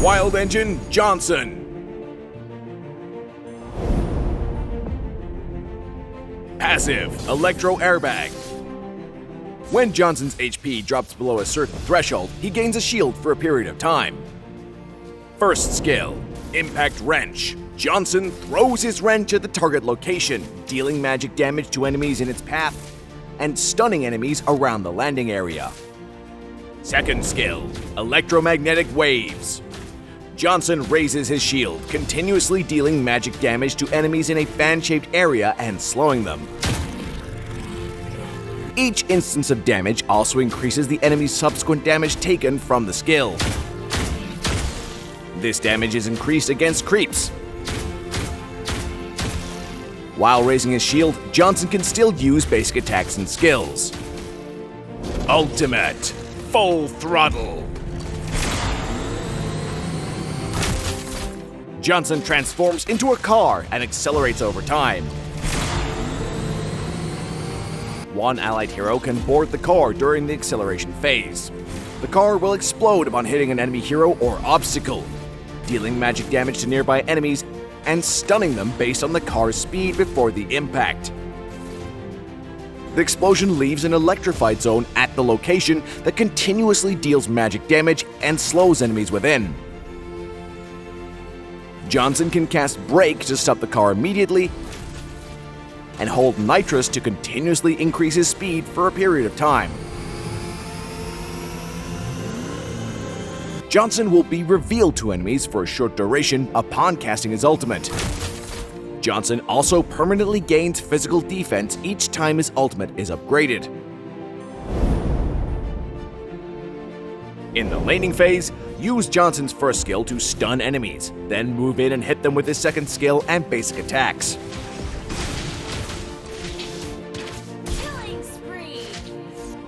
Wild Engine Johnson. Passive Electro Airbag. When Johnson's HP drops below a certain threshold, he gains a shield for a period of time. First skill, Impact Wrench. Johnson throws his wrench at the target location, dealing magic damage to enemies in its path and stunning enemies around the landing area. Second skill, Electromagnetic Waves. Johnson raises his shield, continuously dealing magic damage to enemies in a fan-shaped area and slowing them. Each instance of damage also increases the enemy's subsequent damage taken from the skill. This damage is increased against creeps. While raising his shield, Johnson can still use basic attacks and skills. Ultimate Full Throttle. Johnson transforms into a car and accelerates over time. One allied hero can board the car during the acceleration phase. The car will explode upon hitting an enemy hero or obstacle, dealing magic damage to nearby enemies and stunning them based on the car's speed before the impact. The explosion leaves an electrified zone at the location that continuously deals magic damage and slows enemies within. Johnson can cast Brake to stop the car immediately and hold Nitrous to continuously increase his speed for a period of time. Johnson will be revealed to enemies for a short duration upon casting his ultimate. Johnson also permanently gains physical defense each time his ultimate is upgraded. In the laning phase, use Johnson's first skill to stun enemies, then move in and hit them with his second skill and basic attacks.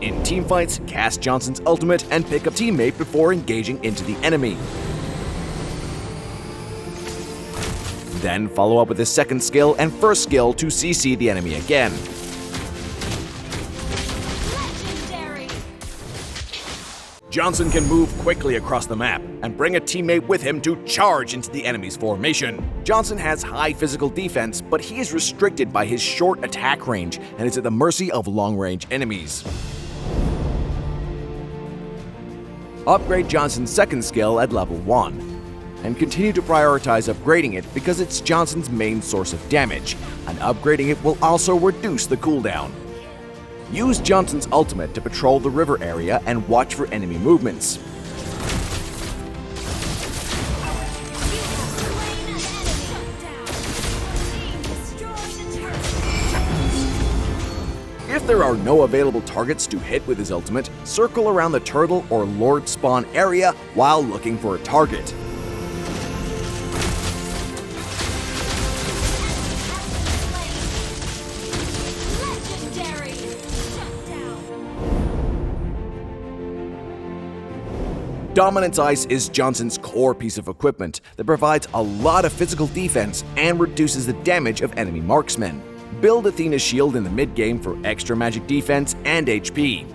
In teamfights, cast Johnson's ultimate and pick a teammate before engaging into the enemy. Then follow up with his second skill and first skill to CC the enemy again. Johnson can move quickly across the map and bring a teammate with him to charge into the enemy's formation. Johnson has high physical defense, but he is restricted by his short attack range and is at the mercy of long-range enemies. Upgrade Johnson's second skill at level 1, and continue to prioritize upgrading it because it's Johnson's main source of damage, and upgrading it will also reduce the cooldown. Use Johnson's ultimate to patrol the river area and watch for enemy movements. If there are no available targets to hit with his ultimate, circle around the turtle or lord spawn area while looking for a target. Dominance Ice is Johnson's core piece of equipment that provides a lot of physical defense and reduces the damage of enemy marksmen. Build Athena's shield in the mid-game for extra magic defense and HP.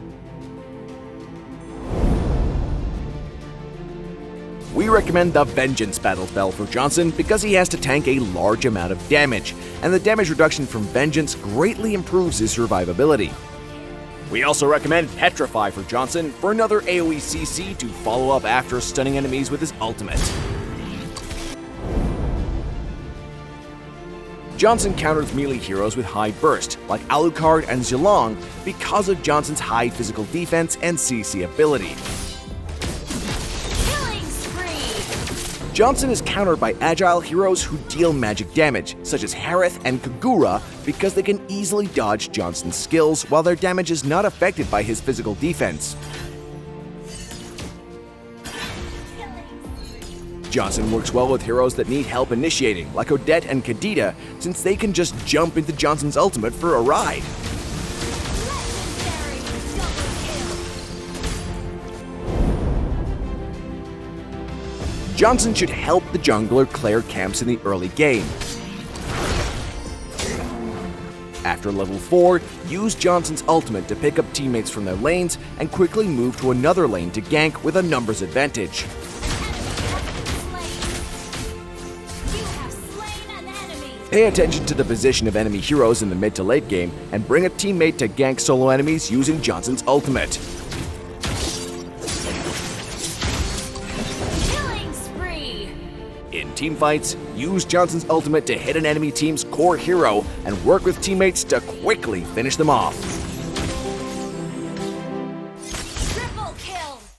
We recommend the Vengeance Battle Spell for Johnson because he has to tank a large amount of damage, and the damage reduction from Vengeance greatly improves his survivability. We also recommend Petrify for Johnson for another AoE CC to follow up after stunning enemies with his ultimate. Johnson counters melee heroes with high burst, like Alucard and Zilong, because of Johnson's high physical defense and CC ability. Johnson is countered by agile heroes who deal magic damage, such as Harith and Kagura, because they can easily dodge Johnson's skills while their damage is not affected by his physical defense. Johnson works well with heroes that need help initiating, like Odette and Kadita, since they can just jump into Johnson's ultimate for a ride. Johnson should help the jungler clear camps in the early game. After level 4, use Johnson's ultimate to pick up teammates from their lanes and quickly move to another lane to gank with a numbers advantage. Pay attention to the position of enemy heroes in the mid to late game and bring a teammate to gank solo enemies using Johnson's ultimate. Killing spree! In teamfights, use Johnson's ultimate to hit an enemy team's core hero and work with teammates to quickly finish them off.